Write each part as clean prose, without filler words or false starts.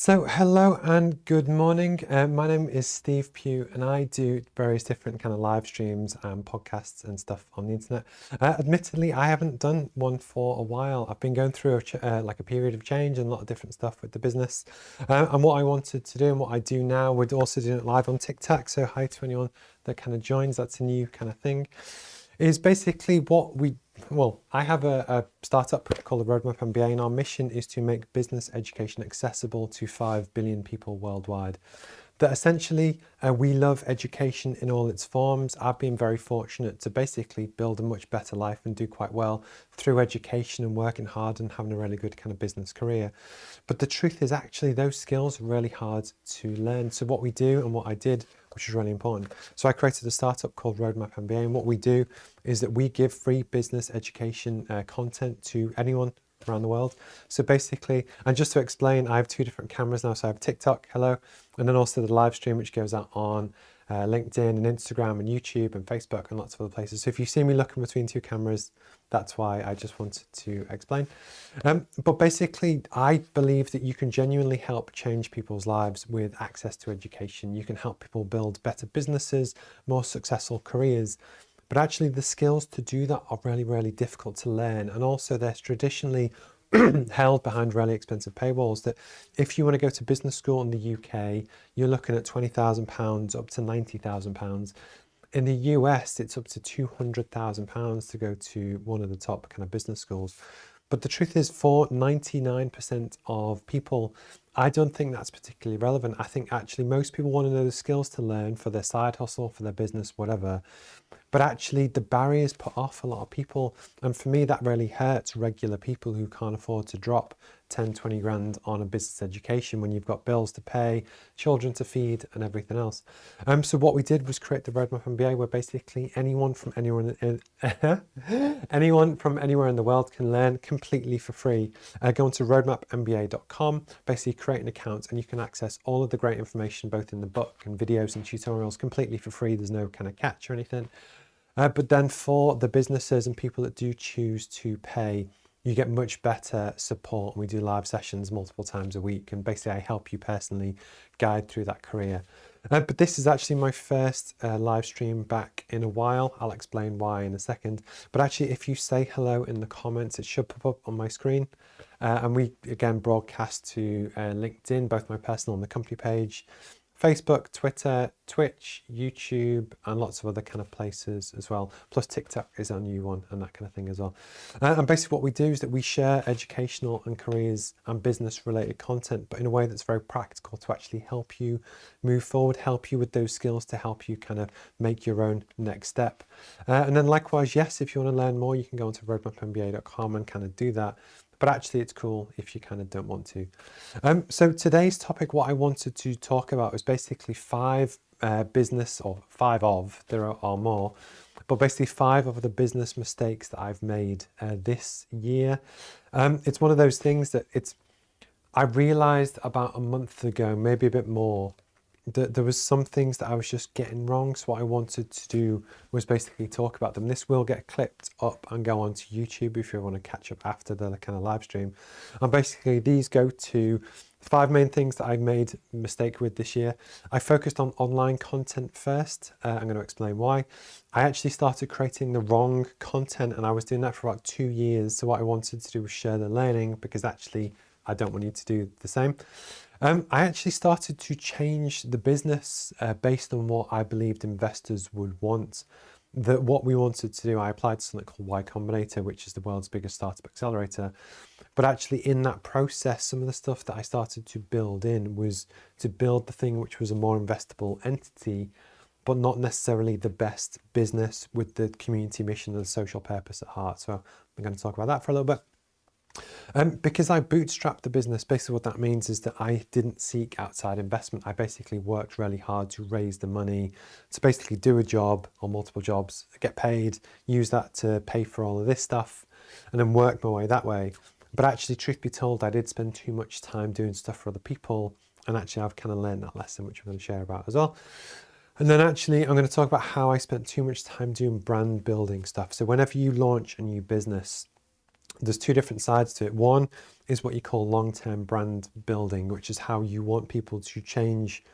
So hello and good morning. My name is Steve Pugh and I do various different kind of live streams and podcasts and stuff on the internet. Admittedly, I haven't done one for a while. I've been going through like a period of change and a lot of different stuff with the business. And what I wanted to do and what I do now, we're also doing it live on TikTok. So hi to anyone that kind of joins, that's a new kind of thing, is basically I have a startup called the Roadmap MBA, and our mission is to make business education accessible to 5 billion people worldwide. That essentially, we love education in all its forms. I've been very fortunate to basically build a much better life and do quite well through education and working hard and having a really good kind of business career. But the truth is actually those skills are really hard to learn. So what we do and what I did, which is really important. So I created a startup called Roadmap MBA, and what we do is that we give free business education content to anyone around the world. So basically, and just to explain, I have two different cameras now. So I have TikTok, hello, and then also the live stream, which goes out on LinkedIn and Instagram and YouTube and Facebook and lots of other places. So if you see me looking between two cameras, that's why I just wanted to explain. But basically, I believe that you can genuinely help change people's lives with access to education. You can help people build better businesses, more successful careers. But actually the skills to do that are really, really difficult to learn. And also they're traditionally held behind really expensive paywalls, that if you want to go to business school in the UK, you're looking at £20,000 up to £90,000. In the US, it's up to £200,000 to go to one of the top kind of business schools. But the truth is, for 99% of people, I don't think that's particularly relevant. I think actually most people want to know the skills to learn for their side hustle, for their business, whatever. But actually the barriers put off a lot of people. And for me, that really hurts regular people who can't afford to drop 10, 20 grand on a business education when you've got bills to pay, children to feed and everything else. So what we did was create the Roadmap MBA, where basically anyone from anywhere anyone from anywhere in the world can learn completely for free. Go onto roadmapmba.com, basically create an account, and you can access all of the great information both in the book and videos and tutorials completely for free. There's no kind of catch or anything. But then for the businesses and people that do choose to pay, you get much better support. We do live sessions multiple times a week, and basically I help you personally guide through that career. But this is actually my first live stream back in a while. I'll explain why in a second. But actually, if you say hello in the comments, it should pop up on my screen. And we, again, broadcast to LinkedIn, both my personal and the company page, Facebook, Twitter, Twitch, YouTube, and lots of other kind of places as well. Plus TikTok is our new one and that kind of thing as well. And basically what we do is that we share educational and careers and business related content, but in a way that's very practical to actually help you move forward, help you with those skills to help you kind of make your own next step. And then likewise, yes, if you want to learn more, you can go onto roadmapmba.com and kind of do that. But actually it's cool if you kind of don't want to. So today's topic, what I wanted to talk about is basically five business, or five of, there are more, but basically 5 of the business mistakes that I've made this year. It's one of those things that I realized about a month ago, maybe a bit more, that there was some things that I was just getting wrong. So what I wanted to do was basically talk about them. This will get clipped up and go onto YouTube if you want to catch up after the kind of live stream. And basically these go to 5 main things that I've made a mistake with this year. I focused on online content first. I'm going to explain why. I actually started creating the wrong content, and I was doing that for about 2 years. So what I wanted to do was share the learning, because actually I don't want you to do the same. I actually started to change the business based on what I believed investors would want. What we wanted to do, I applied to something called Y Combinator, which is the world's biggest startup accelerator. But actually in that process, some of the stuff that I started to build in was to build the thing which was a more investable entity, but not necessarily the best business with the community mission and the social purpose at heart. So I'm going to talk about that for a little bit. Because I bootstrapped the business, basically what that means is that I didn't seek outside investment. I basically worked really hard to raise the money to basically do a job or multiple jobs, get paid, use that to pay for all of this stuff, and then work my way that way. But actually, truth be told, I did spend too much time doing stuff for other people, and actually I've kind of learned that lesson, which I'm going to share about as well. And then actually I'm going to talk about how I spent too much time doing brand building stuff. So whenever you launch a new business, there's 2 different sides to it. One is what you call long-term brand building, which is how you want people to change,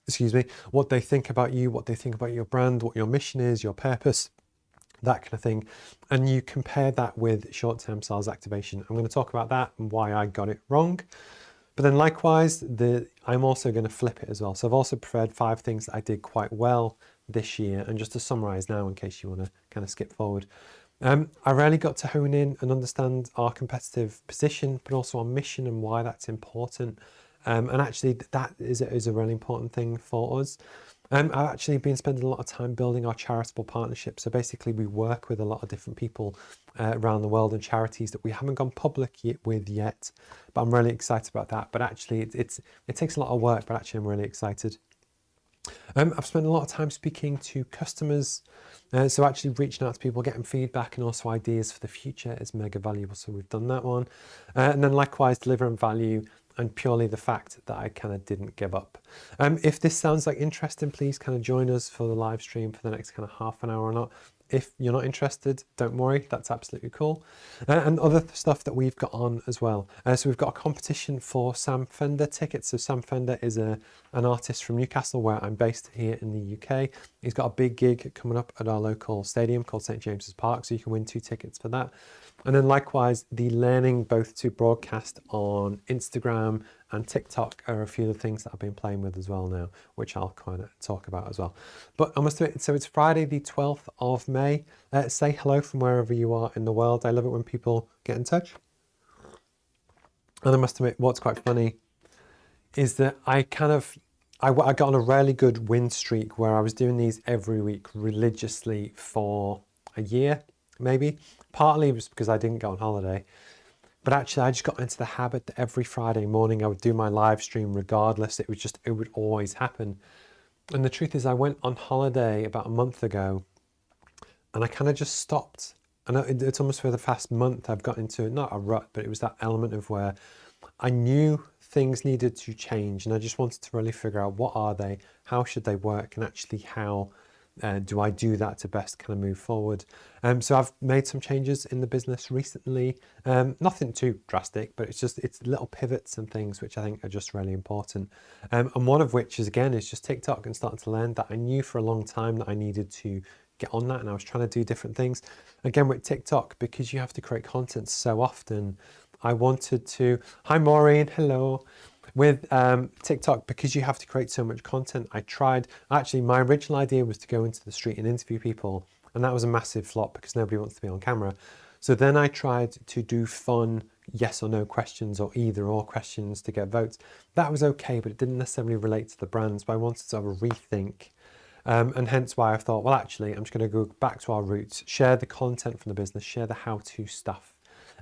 excuse me, what they think about you, what they think about your brand, what your mission is, your purpose, that kind of thing. And you compare that with short-term sales activation. I'm going to talk about that and why I got it wrong. But then likewise, I'm also going to flip it as well. So I've also prepared 5 things that I did quite well this year. And just to summarize now, in case you want to kind of skip forward, I really got to hone in and understand our competitive position, but also our mission and why that's important. And actually, that is a really important thing for us. I've actually been spending a lot of time building our charitable partnerships. So basically, we work with a lot of different people around the world and charities that we haven't gone public with yet. But I'm really excited about that. But actually, it takes a lot of work, but actually, I'm really excited. I've spent a lot of time speaking to customers, so actually reaching out to people, getting feedback and also ideas for the future is mega valuable. So we've done that one. And then likewise, delivering value and purely the fact that I kind of didn't give up. If this sounds like interesting, please kind of join us for the live stream for the next kind of half an hour or not. If you're not interested, don't worry, that's absolutely cool. And other stuff that we've got on as well. So we've got a competition for Sam Fender tickets. So Sam Fender is an artist from Newcastle, where I'm based here in the UK. He's got a big gig coming up at our local stadium called St James's Park, so you can win 2 tickets for that. And then likewise, the learning both to broadcast on Instagram and TikTok are a few of the things that I've been playing with as well now, which I'll kind of talk about as well. But I must admit, so it's Friday the 12th of May. Say hello from wherever you are in the world. I love it when people get in touch. And I must admit, what's quite funny is that I got on a really good win streak where I was doing these every week religiously for a year, maybe. Partly it was because I didn't go on holiday, but actually I just got into the habit that every Friday morning I would do my live stream regardless. It would always happen. And the truth is, I went on holiday about a month ago and I kind of just stopped. And it's almost for the past month I've got into, not a rut, but it was that element of where I knew things needed to change and I just wanted to really figure out what are they, how should they work, and actually how do I do that to best kind of move forward. So I've made some changes in the business recently, nothing too drastic, but it's little pivots and things which I think are just really important. And one of which is just TikTok, and starting to learn that I knew for a long time that I needed to get on that, and I was trying to do different things. Again, with TikTok, because you have to create content so often, I wanted to, hi Maureen, hello. With TikTok, because you have to create so much content, my original idea was to go into the street and interview people, and that was a massive flop because nobody wants to be on camera. So then I tried to do fun yes or no questions or either or questions to get votes. That was okay, but it didn't necessarily relate to the brands, but I wanted to have a rethink. And hence why I thought, well, actually, I'm just going to go back to our roots, share the content from the business, share the how-to stuff,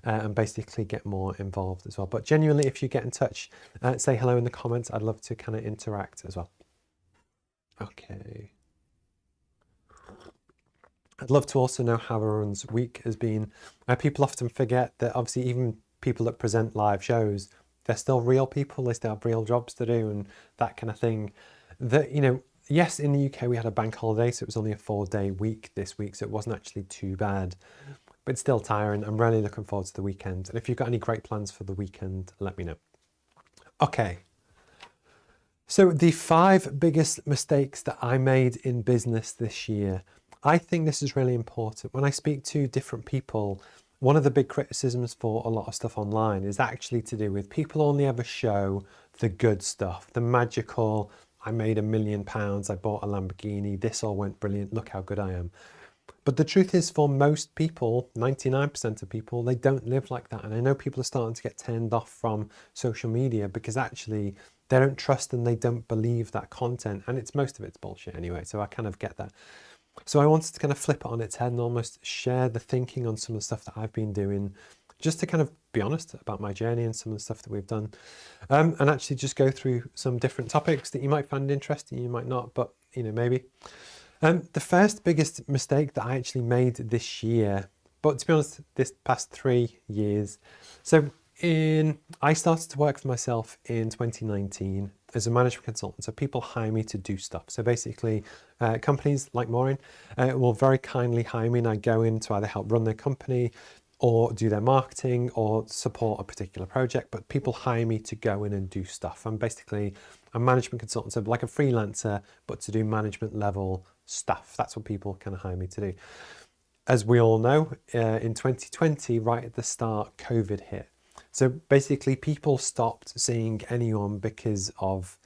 and basically get more involved as well. But genuinely, if you get in touch, say hello in the comments. I'd love to kind of interact as well. Okay. I'd love to also know how everyone's week has been. People often forget that obviously even people that present live shows, they're still real people. They still have real jobs to do and that kind of thing. That, yes, in the UK we had a bank holiday, so it was only a 4-day week this week, so it wasn't actually too bad. But it's still tiring. I'm really looking forward to the weekend. And if you've got any great plans for the weekend, let me know. Okay. So the 5 biggest mistakes that I made in business this year. I think this is really important. When I speak to different people, one of the big criticisms for a lot of stuff online is actually to do with people only ever show the good stuff, the magical, I made £1 million, I bought a Lamborghini, this all went brilliant, look how good I am. But the truth is, for most people, 99% of people, they don't live like that. And I know people are starting to get turned off from social media because actually they don't trust and they don't believe that content. And most of it's bullshit anyway, so I kind of get that. So I wanted to kind of flip it on its head and almost share the thinking on some of the stuff that I've been doing, just to kind of be honest about my journey and some of the stuff that we've done. And actually just go through some different topics that you might find interesting, you might not, but maybe. The first biggest mistake that I actually made this year, but to be honest, this past 3 years. So I started to work for myself in 2019 as a management consultant. So people hire me to do stuff. So basically companies like Maureen will very kindly hire me and I go in to either help run their company, or do their marketing or support a particular project, but people hire me to go in and do stuff. I'm basically a management consultant, so like a freelancer, but to do management level stuff. That's what people kind of hire me to do. As we all know, in 2020, right at the start, COVID hit. So basically people stopped seeing anyone because of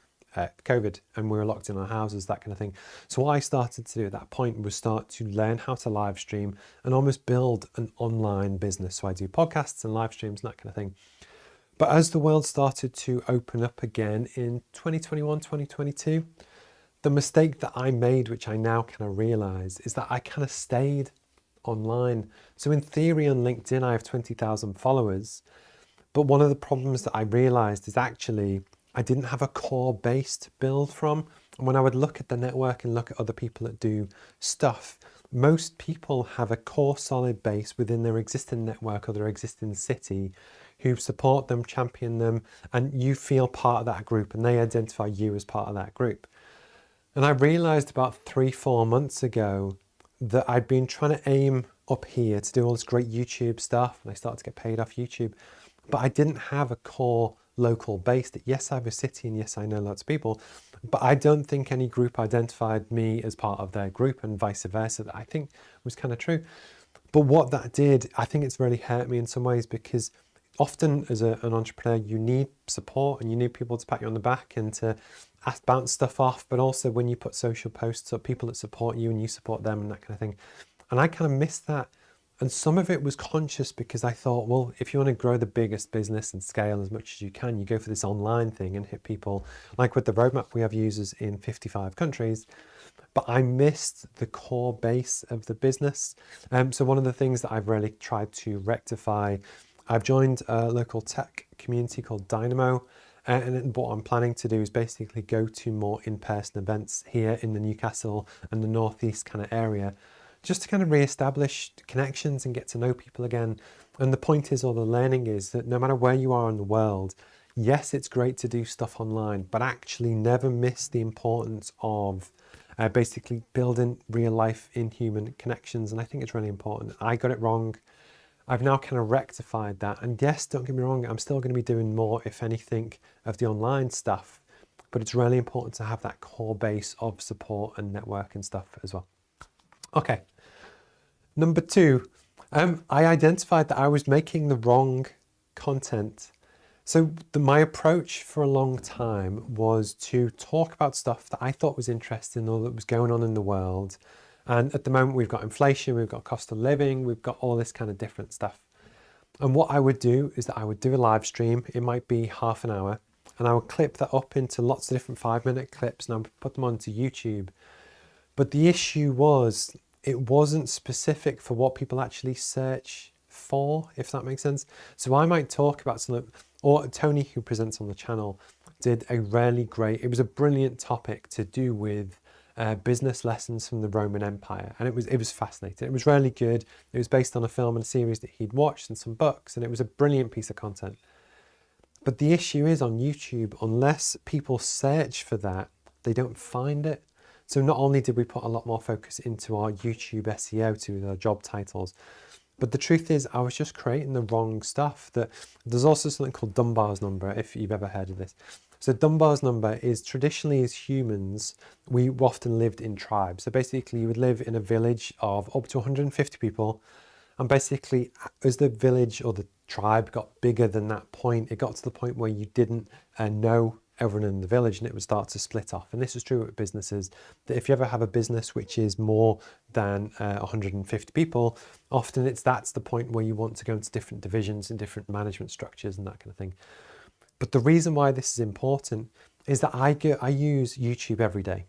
COVID, and we were locked in our houses, that kind of thing. So what I started to do at that point was start to learn how to live stream and almost build an online business. So I do podcasts and live streams and that kind of thing. But as the world started to open up again in 2021, 2022, the mistake that I made, which I now kind of realize, is that I kind of stayed online. So in theory on LinkedIn, I have 20,000 followers. But one of the problems that I realized is actually I didn't have a core base to build from. And when I would look at the network and look at other people that do stuff, most people have a core solid base within their existing network or their existing city who support them, champion them, and you feel part of that group and they identify you as part of that group. And I realized about 3-4 months ago that I'd been trying to aim up here to do all this great YouTube stuff, and I started to get paid off YouTube, but I didn't have a core local base. That yes, I have a city and yes, I know lots of people, but I don't think any group identified me as part of their group, and vice versa. That I think was kind of true. But what that did, I think it's really hurt me in some ways, because often as an entrepreneur, you need support and you need people to pat you on the back and to bounce stuff off. But also when you put social posts up, people that support you and you support them and that kind of thing. And I kind of missed that. And some of it was conscious because I thought, well, if you want to grow the biggest business and scale as much as you can, you go for this online thing and hit people. Like with the roadmap, we have users in 55 countries. But I missed the core base of the business. So one of the things that I've really tried to rectify, I've joined a local tech community called Dynamo. And what I'm planning to do is basically go to more in-person events here in the Newcastle and the Northeast kind of area, just to kind of re-establish connections and get to know people again. And the point is, or the learning is, that no matter where you are in the world, yes, it's great to do stuff online, but actually never miss the importance of basically building real life in human connections. And I think it's really important. I got it wrong. I've now kind of rectified that. And yes, don't get me wrong, I'm still going to be doing more, if anything, of the online stuff. But it's really important to have that core base of support and network and stuff as well. Okay. Number 2, I identified that I was making the wrong content. So my approach for a long time was to talk about stuff that I thought was interesting or that was going on in the world. And at the moment we've got inflation, we've got cost of living, we've got all this kind of different stuff. And what I would do is that I would do a live stream. It might be half an hour, and I would clip that up into lots of different 5-minute clips and I would put them onto YouTube. But the issue was, it wasn't specific for what people actually search for, if that makes sense. So I might talk about something, or Tony, who presents on the channel, did a really great, it was a brilliant topic to do with business lessons from the Roman Empire. And it was fascinating. It was really good. It was based on a film and a series that he'd watched and some books, and it was a brilliant piece of content. But the issue is on YouTube, unless people search for that, they don't find it. So not only did we put a lot more focus into our YouTube SEO to the job titles, but the truth is I was just creating the wrong stuff. That there's also something called Dunbar's number, if you've ever heard of this. So Dunbar's number is, traditionally as humans, we often lived in tribes. So basically you would live in a village of up to 150 people. And basically as the village or the tribe got bigger than that point, it got to the point where you didn't know everyone in the village, and it would start to split off. And this is true with businesses, that if you ever have a business which is more than 150 people, often that's the point where you want to go into different divisions and different management structures and that kind of thing. But the reason why this is important is that I use YouTube every day,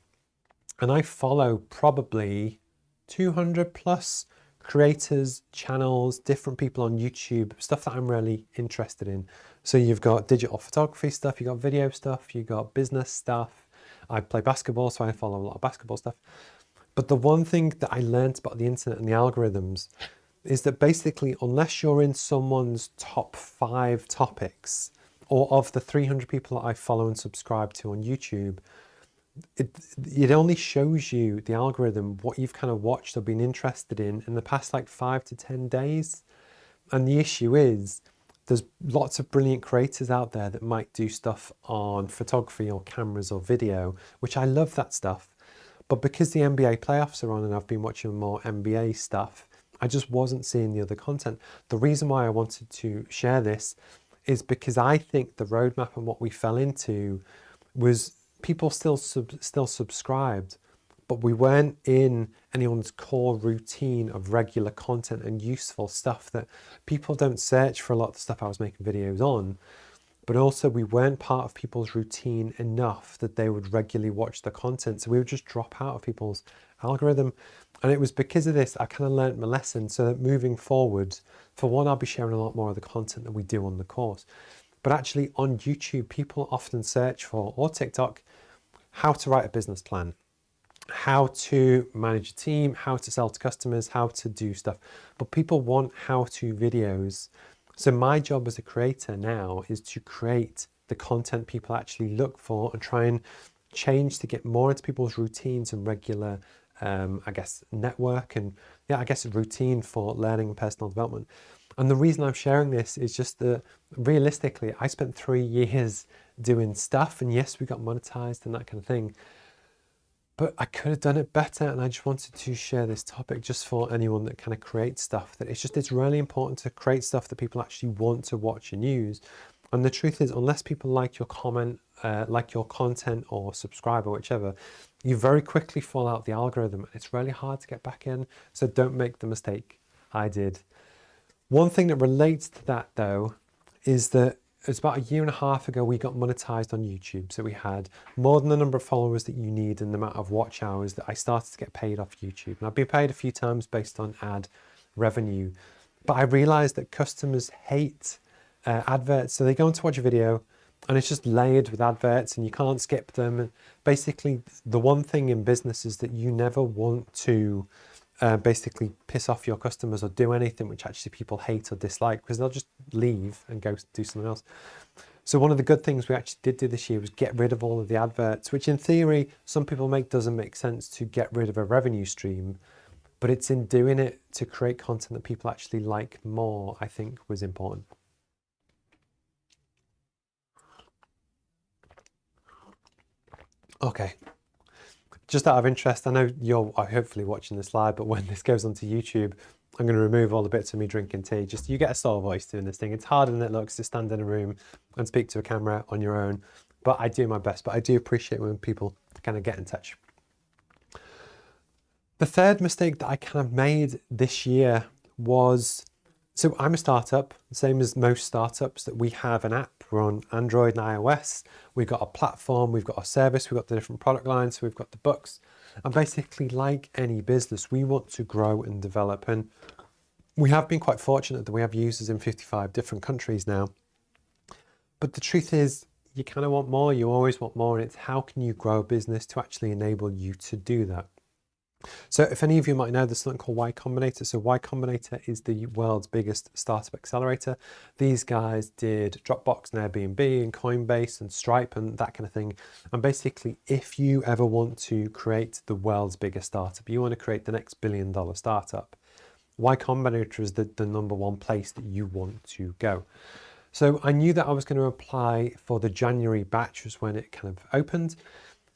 and I follow probably 200 plus creators, channels, different people on YouTube, stuff that I'm really interested in. So you've got digital photography stuff, you've got video stuff, you've got business stuff. I play basketball, so I follow a lot of basketball stuff. But the one thing that I learned about the internet and the algorithms is that basically, unless you're in someone's top 5 topics, or of the 300 people that I follow and subscribe to on YouTube, it only shows you, the algorithm, what you've kind of watched or been interested in the past like 5 to 10 days. And the issue is there's lots of brilliant creators out there that might do stuff on photography or cameras or video, which I love that stuff. But because the NBA playoffs are on and I've been watching more NBA stuff, I just wasn't seeing the other content. The reason why I wanted to share this is because I think the roadmap and what we fell into was people still subscribed, but we weren't in anyone's core routine of regular content and useful stuff. That people don't search for a lot of the stuff I was making videos on, but also we weren't part of people's routine enough that they would regularly watch the content. So we would just drop out of people's algorithm. And it was because of this, I kind of learned my lesson, so that moving forward, for one, I'll be sharing a lot more of the content that we do on the course. But actually on YouTube, people often search for, or TikTok, how to write a business plan, how to manage a team, how to sell to customers, how to do stuff. But people want how-to videos. So my job as a creator now is to create the content people actually look for and try and change to get more into people's routines and regular, I guess, network and, yeah, I guess routine for learning and personal development. And the reason I'm sharing this is just that realistically, I spent 3 years doing stuff, and yes, we got monetized and that kind of thing, but I could have done it better. And I just wanted to share this topic just for anyone that kind of creates stuff, that it's really important to create stuff that people actually want to watch and use. And the truth is, unless people like your comment, like your content or subscribe or whichever, you very quickly fall out the algorithm and it's really hard to get back in. So don't make the mistake I did. One thing that relates to that though, is that it's about 1.5 years ago, we got monetized on YouTube. So we had more than the number of followers that you need and the amount of watch hours that I started to get paid off YouTube. And I've been paid a few times based on ad revenue, but I realized that customers hate adverts. So they go on to watch a video and it's just layered with adverts and you can't skip them. And basically the one thing in business is that you never want to basically piss off your customers or do anything which actually people hate or dislike, because they'll just leave and go do something else. So one of the good things we actually did do this year was get rid of all of the adverts, which in theory some people doesn't make sense to get rid of a revenue stream, but it's in doing it to create content that people actually like more, I think was important. Okay. Just out of interest, I know you're hopefully watching this live, but when this goes onto YouTube, I'm going to remove all the bits of me drinking tea. Just you get a soul voice doing this thing. It's harder than it looks to stand in a room and speak to a camera on your own, but I do my best. But I do appreciate when people kind of get in touch. The third mistake that I kind of made this year was, so I'm a startup, same as most startups, that we have an app. We're on Android and iOS. We've got a platform, we've got a service, we've got the different product lines, so we've got the books. And basically, like any business, we want to grow and develop. And we have been quite fortunate that we have users in 55 different countries now. But the truth is, you kind of want more, you always want more. And it's how can you grow a business to actually enable you to do that? So if any of you might know, there's something called Y Combinator. So Y Combinator is the world's biggest startup accelerator. These guys did Dropbox and Airbnb and Coinbase and Stripe and that kind of thing. And basically, if you ever want to create the world's biggest startup, you want to create the next billion-dollar startup, Y Combinator is the number one place that you want to go. So I knew that I was going to apply for the January batch, was when it kind of opened.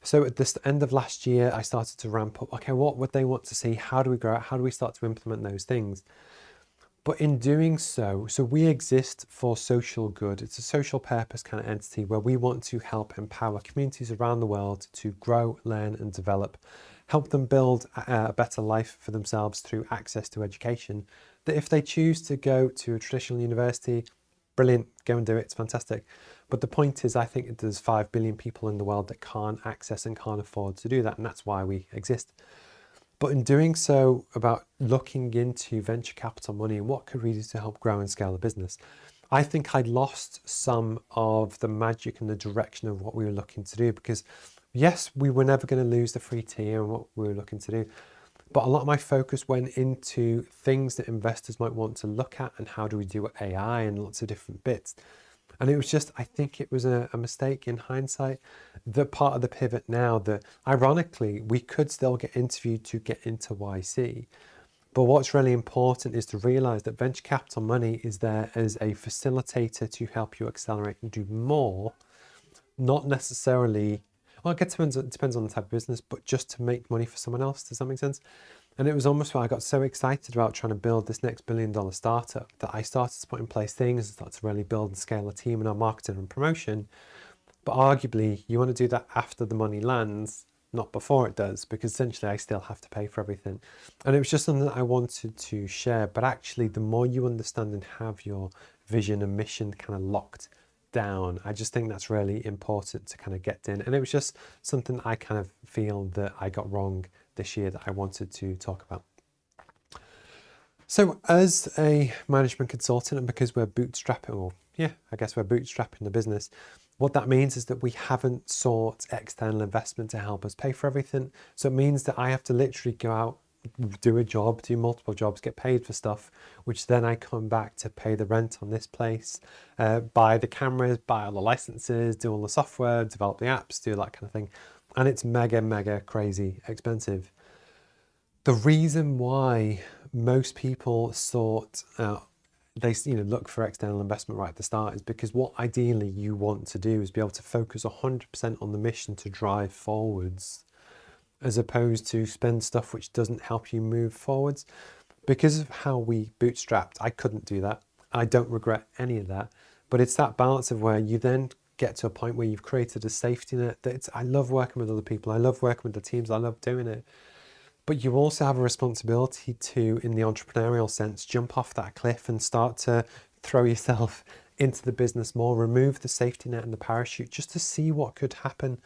So at the end of last year, I started to ramp up. Okay, what would they want to see? How do we grow out? How do we start to implement those things? But in doing so we exist for social good. It's a social purpose kind of entity where we want to help empower communities around the world to grow, learn and develop, help them build a better life for themselves through access to education. That if they choose to go to a traditional university, brilliant, go and do it, it's fantastic. But the point is, I think there's 5 billion people in the world that can't access and can't afford to do that, and that's why we exist. But in doing so, about looking into venture capital money and what could we do to help grow and scale a business, I think I'd lost some of the magic and the direction of what we were looking to do, because yes, we were never going to lose the free tier and what we were looking to do. But a lot of my focus went into things that investors might want to look at and how do we do AI and lots of different bits. And it was just, I think it was a mistake in hindsight. The part of the pivot now that ironically, we could still get interviewed to get into YC, But what's really important is to realize that venture capital money is there as a facilitator to help you accelerate and do more, not necessarily, well, it depends on the type of business, but just to make money for someone else. Does that make sense? And it was almost why I got so excited about trying to build this next $1 billion startup that I started to put in place things and start to really build and scale a team in our marketing and promotion. But arguably, you want to do that after the money lands, not before it does, because essentially I still have to pay for everything. And it was just something that I wanted to share. But actually, the more you understand and have your vision and mission kind of locked down, I just think that's really important to kind of get in. And it was just something I kind of feel that I got wrong this year that I wanted to talk about. So as a management consultant, and because we're bootstrapping, or yeah, I guess we're bootstrapping the business, what that means is that we haven't sought external investment to help us pay for everything. So it means that I have to literally go out, do a job, do multiple jobs, get paid for stuff, which then I come back to pay the rent on this place, buy the cameras, buy all the licenses, do all the software, develop the apps, do that kind of thing. And it's mega, mega crazy expensive. The reason why most people sought they look for external investment right at the start is because what ideally you want to do is be able to focus 100% on the mission to drive forwards, as opposed to spend stuff which doesn't help you move forwards. Because of how we bootstrapped, I couldn't do that. I don't regret any of that. But it's that balance of where you then get to a point where you've created a safety net that I love working with other people. I love working with the teams. I love doing it. But you also have a responsibility to, in the entrepreneurial sense, jump off that cliff and start to throw yourself into the business more, remove the safety net and the parachute just to see what could happen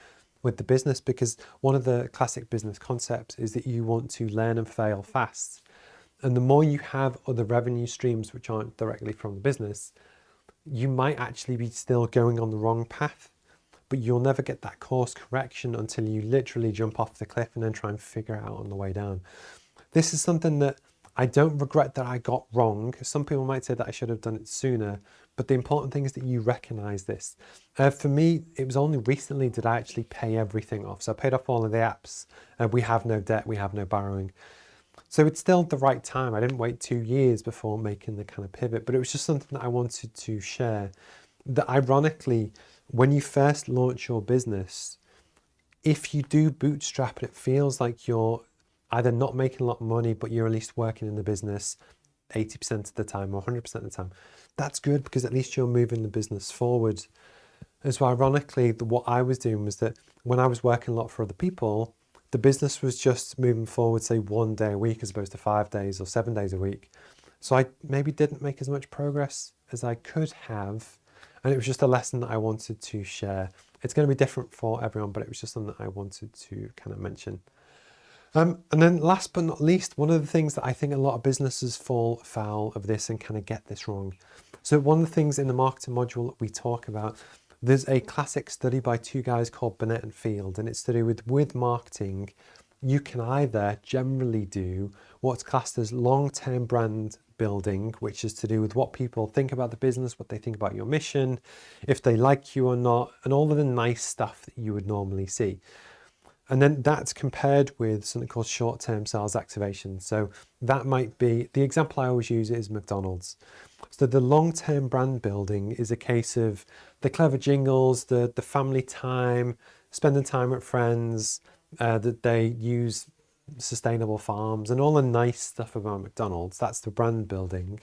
with the business. Because one of the classic business concepts is that you want to learn and fail fast. And the more you have other revenue streams which aren't directly from the business, you might actually be still going on the wrong path. But you'll never get that course correction until you literally jump off the cliff and then try and figure it out on the way down. This is something that I don't regret that I got wrong. Some people might say that I should have done it sooner, but the important thing is that you recognize this. For me, it was only recently did I actually pay everything off. So I paid off all of the apps. We have no debt, we have no borrowing. So it's still the right time. I didn't wait 2 years before making the kind of pivot, but it was just something that I wanted to share. That ironically, when you first launch your business, if you do bootstrap it, it feels like you're either not making a lot of money, but you're at least working in the business 80% of the time or 100% of the time. That's good because at least you're moving the business forward. And so ironically, what I was doing was that when I was working a lot for other people, the business was just moving forward, say 1 day a week as opposed to 5 days or 7 days a week. So I maybe didn't make as much progress as I could have. And it was just a lesson that I wanted to share. It's going to be different for everyone, but it was just something that I wanted to kind of mention. And then last but not least, one of the things that I think a lot of businesses fall foul of this and kind of get this wrong. So one of the things in the marketing module that we talk about, there's a classic study by 2 guys called Burnett and Field, and it's to do with marketing. You can either generally do what's classed as long-term brand building, which is to do with what people think about the business, what they think about your mission, if they like you or not, and all of the nice stuff that you would normally see. And then that's compared with something called short-term sales activation. So that might be, the example I always use is McDonald's. So the long-term brand building is a case of the clever jingles, the family time, spending time with friends, that they use sustainable farms and all the nice stuff about McDonald's. That's the brand building.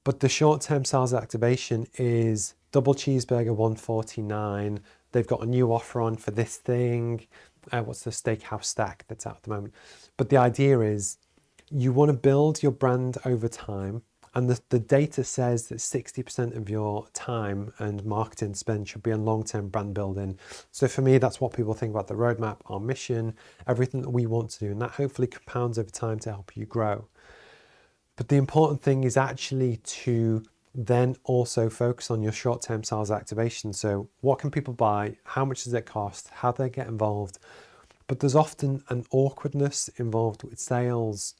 But the short-term sales activation is double cheeseburger $1.49. They've got a new offer on for this thing. What's the steakhouse stack that's out at the moment? But the idea is you want to build your brand over time. And the data says that 60% of your time and marketing spend should be on long-term brand building. So for me, that's what people think about the roadmap, our mission, everything that we want to do. And that hopefully compounds over time to help you grow. But the important thing is actually to then also focus on your short-term sales activation. So what can people buy? How much does it cost? How do they get involved? But there's often an awkwardness involved with sales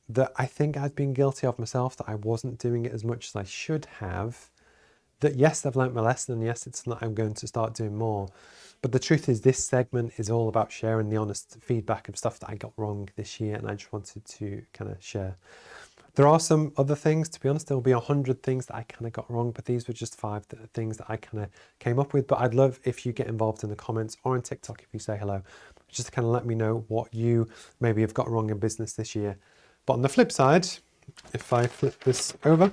that I think I'd been guilty of myself, that I wasn't doing it as much as I should have, that yes, I've learnt my lesson, and yes, it's not, I'm going to start doing more. But the truth is, this segment is all about sharing the honest feedback of stuff that I got wrong this year, and I just wanted to kind of share. There are some other things, to be honest, there will be 100 things that I kind of got wrong, but these were just 5 things that I kind of came up with. But I'd love if you get involved in the comments or on TikTok if you say hello, just to kind of let me know what you maybe have got wrong in business this year. But on the flip side, if I flip this over,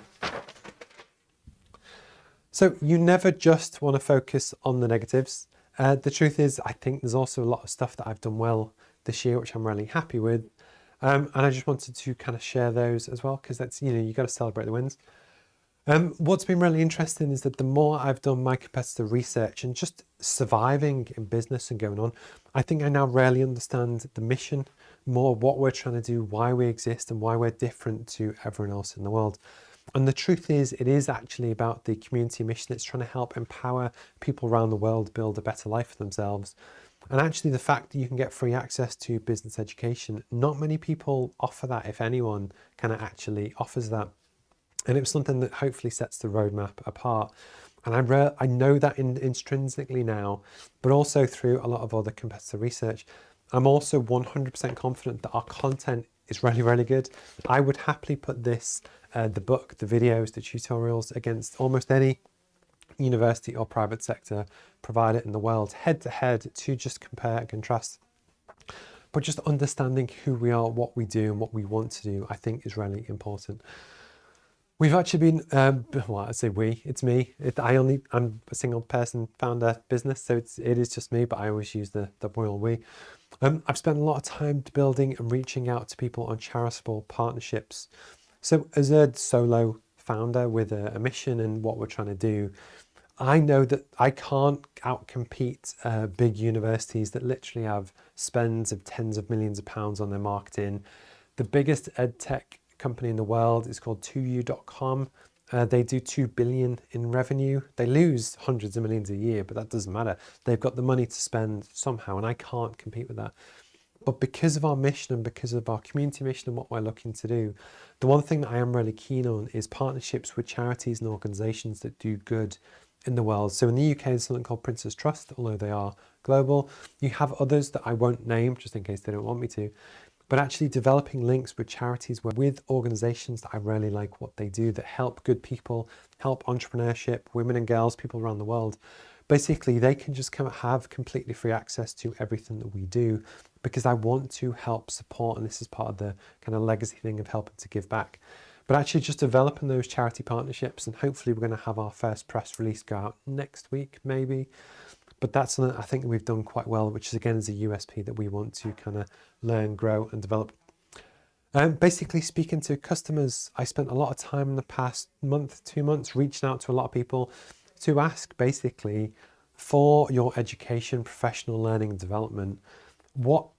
so you never just want to focus on the negatives. The truth is, I think there's also a lot of stuff that I've done well this year, which I'm really happy with. And I just wanted to kind of share those as well, because that's, you got to celebrate the wins. What's been really interesting is that the more I've done my competitor research and just surviving in business and going on, I think I now really understand the mission, more what we're trying to do, why we exist, and why we're different to everyone else in the world. And the truth is, it is actually about the community mission. It's trying to help empower people around the world build a better life for themselves. And actually, the fact that you can get free access to business education, not many people offer that, if anyone kind of actually offers that. And it was something that hopefully sets the roadmap apart. And I know that intrinsically now, but also through a lot of other competitor research. I'm also 100% confident that our content is really, really good. I would happily put this, the book, the videos, the tutorials against almost any university or private sector provider in the world, head to head, to just compare and contrast. But just understanding who we are, what we do, and what we want to do, I think is really important. We've actually been, well, I say we, it's me. I'm a single person founder business, so it is just me, but I always use the royal we. I've spent a lot of time building and reaching out to people on charitable partnerships. So as a solo founder with a mission and what we're trying to do, I know that I can't outcompete big universities that literally have spends of tens of millions of pounds on their marketing. The biggest ed tech company in the world is called 2u.com. They do 2 billion in revenue. They lose hundreds of millions a year, but that doesn't matter. They've got the money to spend somehow, and I can't compete with that. But because of our mission and because of our community mission and what we're looking to do, the one thing that I am really keen on is partnerships with charities and organisations that do good in the world. So in the UK, there's something called Prince's Trust, although they are global. You have others that I won't name just in case they don't want me to. But actually developing links with charities, with organisations that I really like what they do, that help good people, help entrepreneurship, women and girls, people around the world. Basically, they can just have completely free access to everything that we do, because I want to help support, and this is part of the kind of legacy thing of helping to give back. But actually just developing those charity partnerships, and hopefully we're going to have our first press release go out next week, maybe. But that's something I think we've done quite well, which is again is a USP that we want to kind of learn, grow and develop. Basically speaking to customers, I spent a lot of time in the past month, 2 months, reaching out to a lot of people to ask basically for your education, professional learning and development, what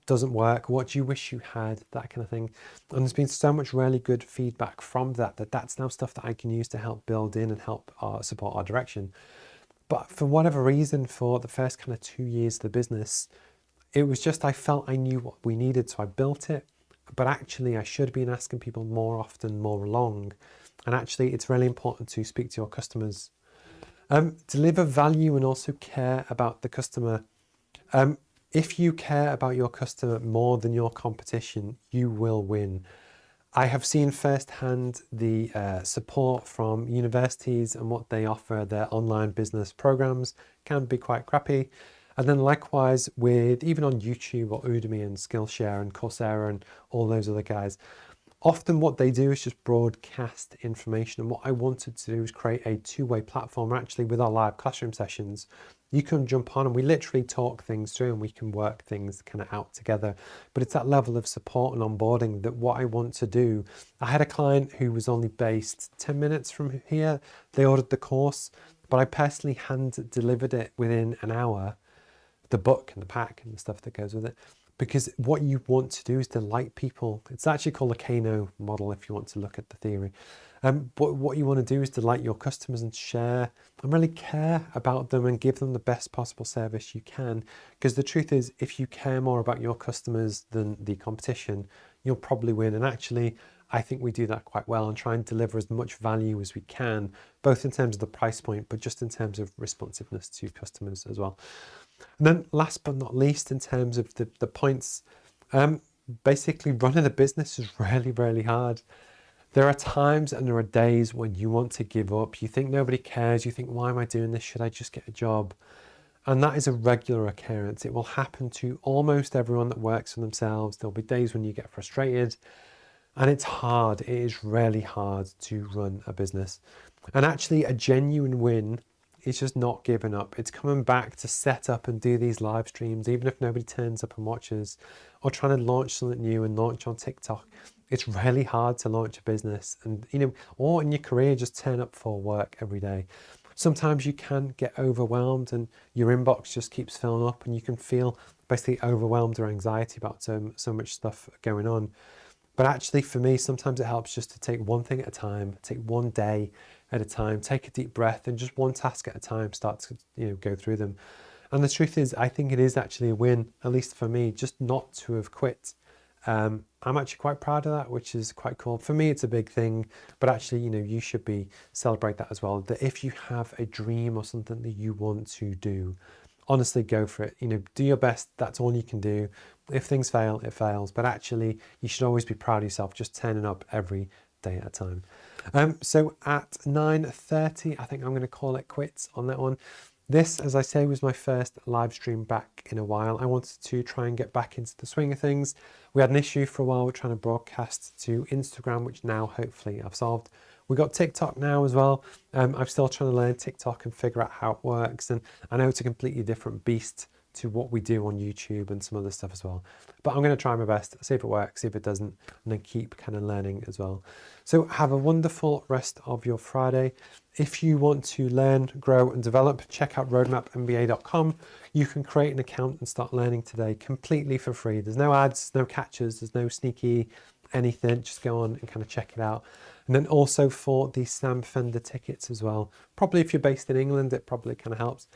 doesn't work, what do you wish you had, that kind of thing. And there's been so much really good feedback from that's now stuff that I can use to help build in and help support our direction. But for whatever reason, for the first kind of 2 years of the business, it was just, I felt I knew what we needed, so I built it. But actually, I should have been asking people more often, more long. And actually, it's really important to speak to your customers. Deliver value and also care about the customer. If you care about your customer more than your competition, you will win. I have seen firsthand the support from universities and what they offer. Their online business programs can be quite crappy. And then likewise with even on YouTube or Udemy and Skillshare and Coursera and all those other guys, often what they do is just broadcast information. And what I wanted to do is create a two-way platform. Actually, with our live classroom sessions, you can jump on and we literally talk things through and we can work things kind of out together. But it's that level of support and onboarding that what I want to do. I had a client who was only based 10 minutes from here. They ordered the course, but I personally hand delivered it within an hour, the book and the pack and the stuff that goes with it. Because what you want to do is delight people. It's actually called a Kano model if you want to look at the theory. But what you want to do is delight your customers and share and really care about them and give them the best possible service you can. Because the truth is, if you care more about your customers than the competition, you'll probably win. And actually, I think we do that quite well and try and deliver as much value as we can, both in terms of the price point, but just in terms of responsiveness to customers as well. And then last but not least, in terms of the points, basically running a business is really, really hard. There are times and there are days when you want to give up. You think nobody cares. You think, why am I doing this? Should I just get a job? And that is a regular occurrence. It will happen to almost everyone that works for themselves. There'll be days when you get frustrated, and it's hard. It is really hard to run a business. And actually, a genuine win is just not giving up. It's coming back to set up and do these live streams, even if nobody turns up and watches, or trying to launch something new and launch on TikTok. It's really hard to launch a business, and or in your career, just turn up for work every day. Sometimes you can get overwhelmed and your inbox just keeps filling up and you can feel basically overwhelmed or anxiety about so much stuff going on. But actually for me, sometimes it helps just to take one thing at a time, take one day at a time, take a deep breath and just one task at a time, start to go through them. And the truth is, I think it is actually a win, at least for me, just not to have quit. I'm actually quite proud of that, which is quite cool. For me, it's a big thing, but actually, you should celebrate that as well. That if you have a dream or something that you want to do, honestly, go for it. Do your best. That's all you can do. If things fail, it fails. But actually, you should always be proud of yourself, just turning up every day at a time. So at 9:30, I think I'm going to call it quits on that one. This, as I say, was my first live stream back in a while. I wanted to try and get back into the swing of things. We had an issue for a while with trying to broadcast to Instagram, which now hopefully I've solved. We got TikTok now as well. I'm still trying to learn TikTok and figure out how it works. And I know it's a completely different beast to what we do on YouTube and some other stuff as well. But I'm going to try my best, see if it works, see if it doesn't, and then keep kind of learning as well. So have a wonderful rest of your Friday. If you want to learn, grow and develop, check out roadmapmba.com. You can create an account and start learning today completely for free. There's no ads, no catches, there's no sneaky anything. Just go on and kind of check it out. And then also for the Sam Fender tickets as well. Probably if you're based in England, it probably kind of helps.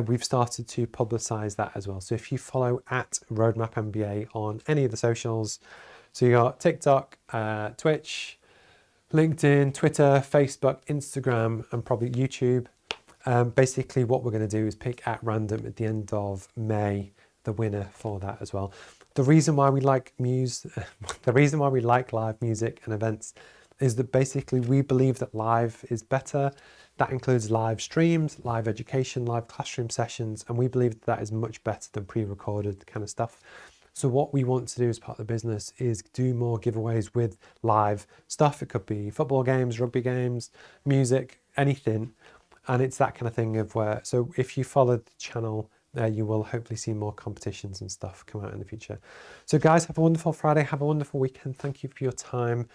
We've started to publicize that as well. So if you follow at Roadmap MBA on any of the socials, so you got TikTok, Twitch, LinkedIn, Twitter, Facebook, Instagram, and probably YouTube. Basically what we're going to do is pick at random at the end of May the winner for that as well. The reason why we like live music and events is that basically we believe that live is better. That includes live streams, live education, live classroom sessions, and we believe that is much better than pre-recorded kind of stuff. So what we want to do as part of the business is do more giveaways with live stuff. It could be football games, rugby games, music, anything. And it's that kind of thing of where, so if you follow the channel, you will hopefully see more competitions and stuff come out in the future. So guys, have a wonderful Friday. Have a wonderful weekend. Thank you for your time.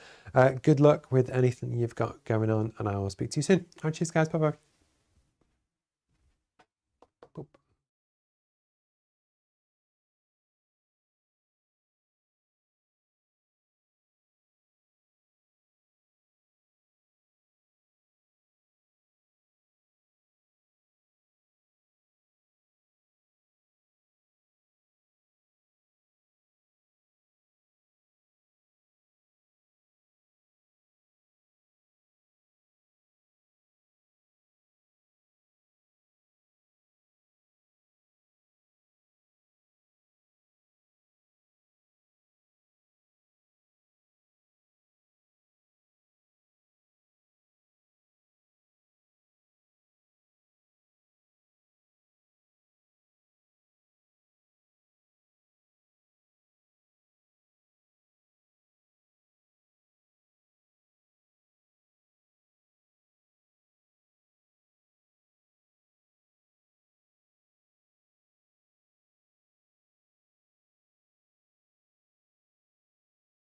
Good luck with anything you've got going on, and I will speak to you soon. All right, cheers guys. Bye-bye.